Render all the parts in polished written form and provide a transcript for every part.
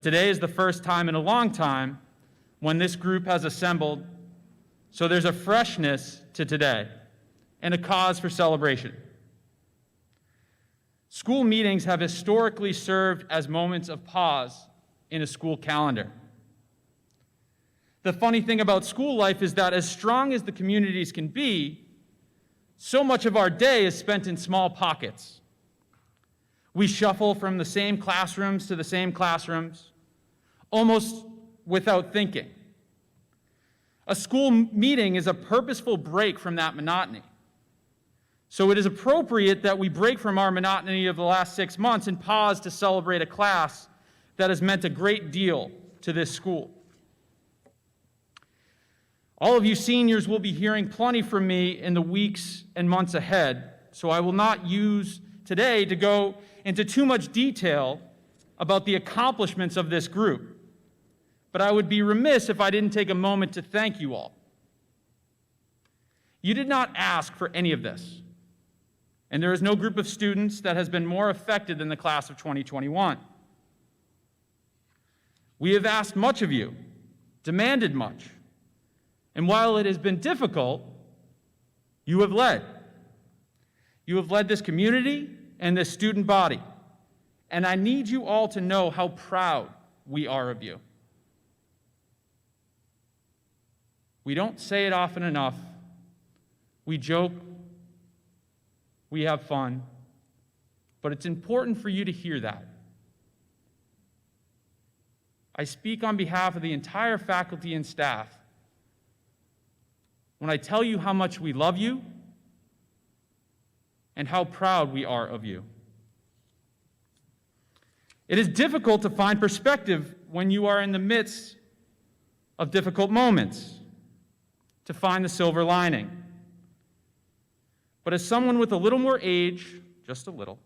Today is the first time in a long time when this group has assembled, so there's a freshness to today and a cause for celebration. School meetings have historically served as moments of pause in a school calendar. The funny thing about school life is that as strong as the communities can be, so much of our day is spent in small pockets. We shuffle from the same classrooms to the same classrooms, almost without thinking. A school meeting is a purposeful break from that monotony. So it is appropriate that we break from our monotony of the last 6 months and pause to celebrate a class that has meant a great deal to this school. All of you seniors will be hearing plenty from me in the weeks and months ahead, so I will not use today to go into too much detail about the accomplishments of this group. But I would be remiss if I didn't take a moment to thank you all. You did not ask for any of this, and there is no group of students that has been more affected than the class of 2021. We have asked much of you, demanded much, and while it has been difficult, you have led. You have led this community and this student body, and I need you all to know how proud we are of you. We don't say it often enough. We joke, we have fun, but it's important for you to hear that. I speak on behalf of the entire faculty and staff when I tell you how much we love you and how proud we are of you. It is difficult to find perspective when you are in the midst of difficult moments, to find the silver lining. But as someone with a little more age, just a little,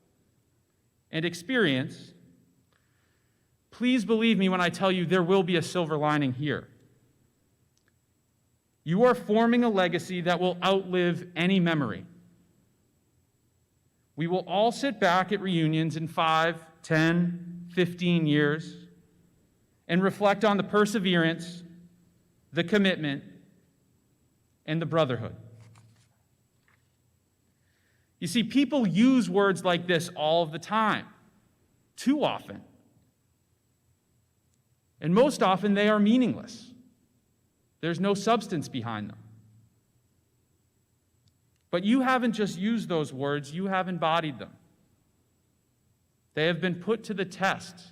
and experience, please believe me when I tell you there will be a silver lining here. You are forming a legacy that will outlive any memory. We will all sit back at reunions in 5, 10, 15 years and reflect on the perseverance, the commitment, and the brotherhood. You see, people use words like this all of the time, too often. And most often they are meaningless. There's no substance behind them. But you haven't just used those words, you have embodied them. They have been put to the test,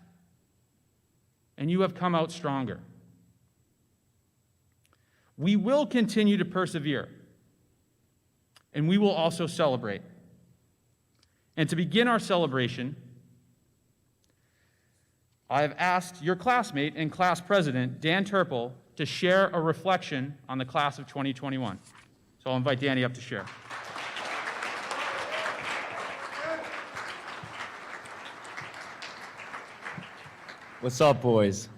and you have come out stronger. We will continue to persevere, and we will also celebrate. And to begin our celebration, I have asked your classmate and class president, Dan Turpel, to share a reflection on the class of 2021. So I'll invite Danny up to share. What's up, boys?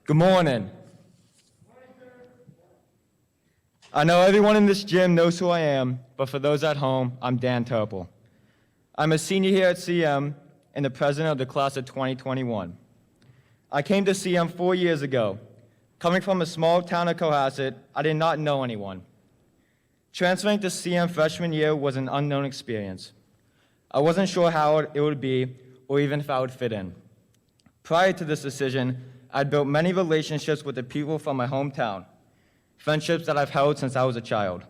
Good morning. I know everyone in this gym knows who I am, but for those at home, I'm Dan Turpel. I'm a senior here at CM and the president of the class of 2021. I came to CM 4 years ago. Coming from a small town of Cohasset, I did not know anyone. Transferring to CM freshman year was an unknown experience. I wasn't sure how it would be or even if I would fit in. Prior to this decision, I'd built many relationships with the people from my hometown, friendships that I've held since I was a child.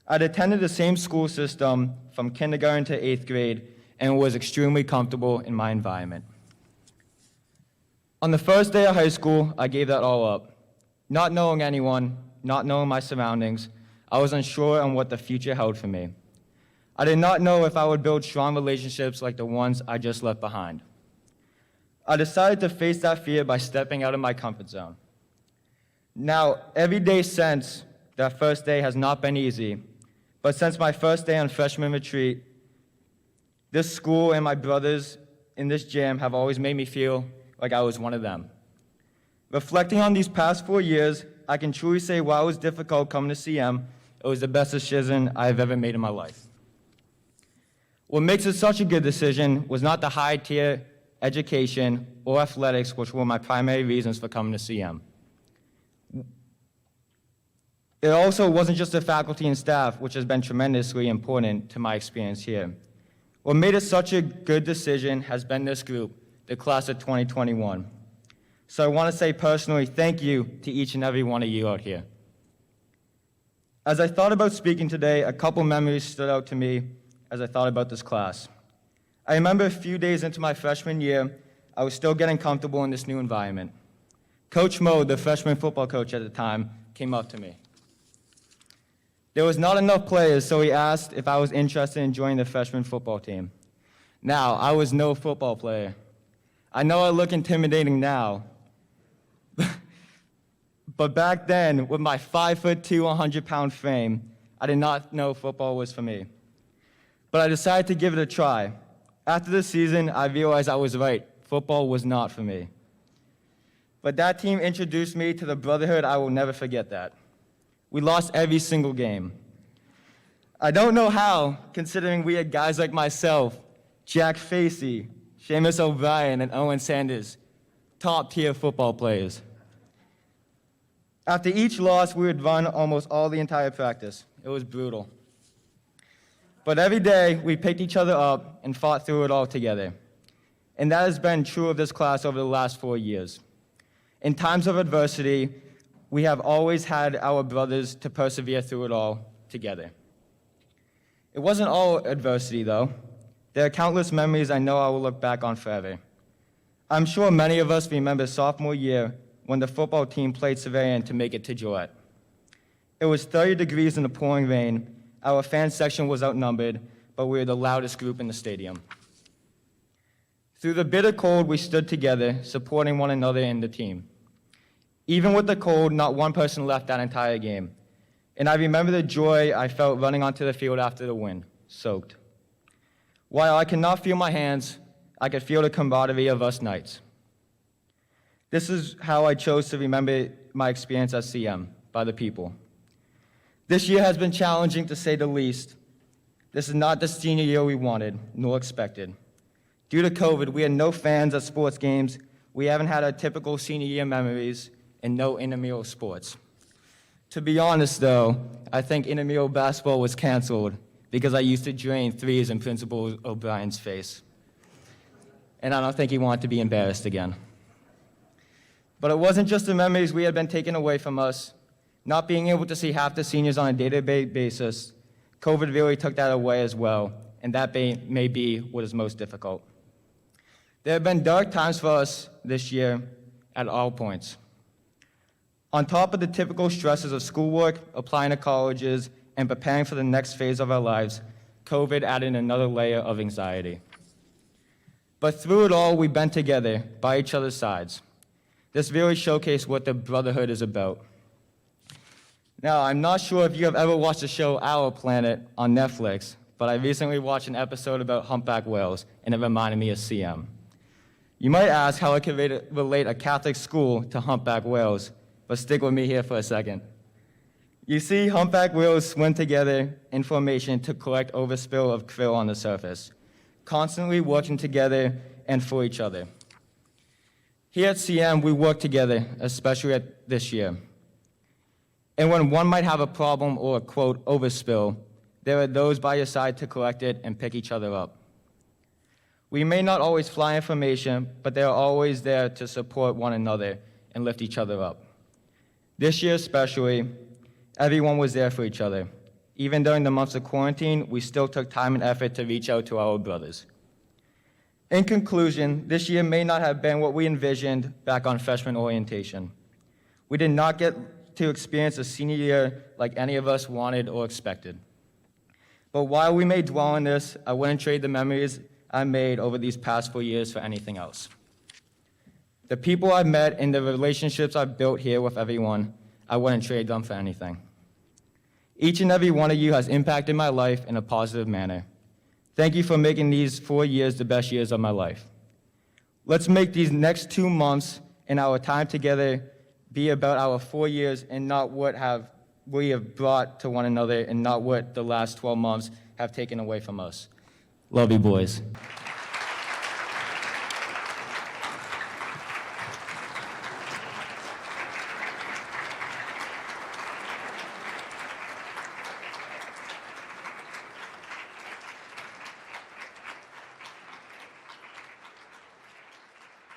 I'd attended the same school system from kindergarten to 8th grade and was extremely comfortable in my environment. On the first day of high school, I gave that all up. Not knowing anyone, not knowing my surroundings, I was unsure on what the future held for me. I did not know if I would build strong relationships like the ones I just left behind. I decided to face that fear by stepping out of my comfort zone. Now, every day since that first day has not been easy, but since my first day on freshman retreat, this school and my brothers in this gym have always made me feel like I was one of them. Reflecting on these past 4 years, I can truly say while it was difficult coming to CM, it was the best decision I have ever made in my life. What makes it such a good decision was not the high tier education, or athletics, which were my primary reasons for coming to CM. It also wasn't just the faculty and staff, which has been tremendously important to my experience here. What made it such a good decision has been this group, the class of 2021. So I want to say personally thank you to each and every one of you out here. As I thought about speaking today, a couple memories stood out to me as I thought about this class. I remember a few days into my freshman year, I was still getting comfortable in this new environment. Coach Mo, the freshman football coach at the time, came up to me. There was not enough players, so he asked if I was interested in joining the freshman football team. Now, I was no football player. I know I look intimidating now, but back then, with my 5'2", 100-pound frame, I did not know football was for me. But I decided to give it a try. After the season, I realized I was right. Football was not for me. But that team introduced me to the brotherhood. I will never forget that. We lost every single game. I don't know how, considering we had guys like myself, Jack Facey, Seamus O'Brien, and Owen Sanders, top-tier football players. After each loss, we would run almost all the entire practice. It was brutal. But every day, we picked each other up and fought through it all together. And that has been true of this class over the last 4 years. In times of adversity, we have always had our brothers to persevere through it all together. It wasn't all adversity, though. There are countless memories I know I will look back on forever. I'm sure many of us remember sophomore year when the football team played Savarian to make it to Gillette. It was 30 degrees in the pouring rain. Our fan section was outnumbered, but we were the loudest group in the stadium. Through the bitter cold, we stood together, supporting one another and the team. Even with the cold, not one person left that entire game. And I remember the joy I felt running onto the field after the win, soaked. While I could not feel my hands, I could feel the camaraderie of us Knights. This is how I chose to remember my experience at CM, by the people. This year has been challenging, to say the least. This is not the senior year we wanted, nor expected. Due to COVID, we had no fans at sports games. We haven't had our typical senior year memories, and no intramural sports. To be honest, though, I think intramural basketball was canceled because I used to drain threes in Principal O'Brien's face. And I don't think he wanted to be embarrassed again. But it wasn't just the memories we had been taken away from us. Not being able to see half the seniors on a day-to-day basis, COVID really took that away as well, and that may be what is most difficult. There have been dark times for us this year at all points. On top of the typical stresses of schoolwork, applying to colleges, and preparing for the next phase of our lives, COVID added another layer of anxiety. But through it all, we've been together, by each other's sides. This really showcased what the brotherhood is about. Now, I'm not sure if you have ever watched the show Our Planet on Netflix, but I recently watched an episode about humpback whales, and it reminded me of CM. You might ask how I could relate a Catholic school to humpback whales, but stick with me here for a second. You see, humpback whales swim together in formation to collect overspill of krill on the surface, constantly working together and for each other. Here at CM, we work together, especially this year. And when one might have a problem or a, quote, overspill, there are those by your side to collect it and pick each other up. We may not always fly information, but they are always there to support one another and lift each other up. This year especially, everyone was there for each other. Even during the months of quarantine, we still took time and effort to reach out to our brothers. In conclusion, this year may not have been what we envisioned back on freshman orientation. We did not get to experience a senior year like any of us wanted or expected. But while we may dwell on this, I wouldn't trade the memories I made over these past 4 years for anything else. The people I've met and the relationships I've built here with everyone, I wouldn't trade them for anything. Each and every one of you has impacted my life in a positive manner. Thank you for making these 4 years the best years of my life. Let's make these next 2 months and our time together be about our 4 years and not what we have brought to one another and not what the last 12 months have taken away from us. Love you, boys.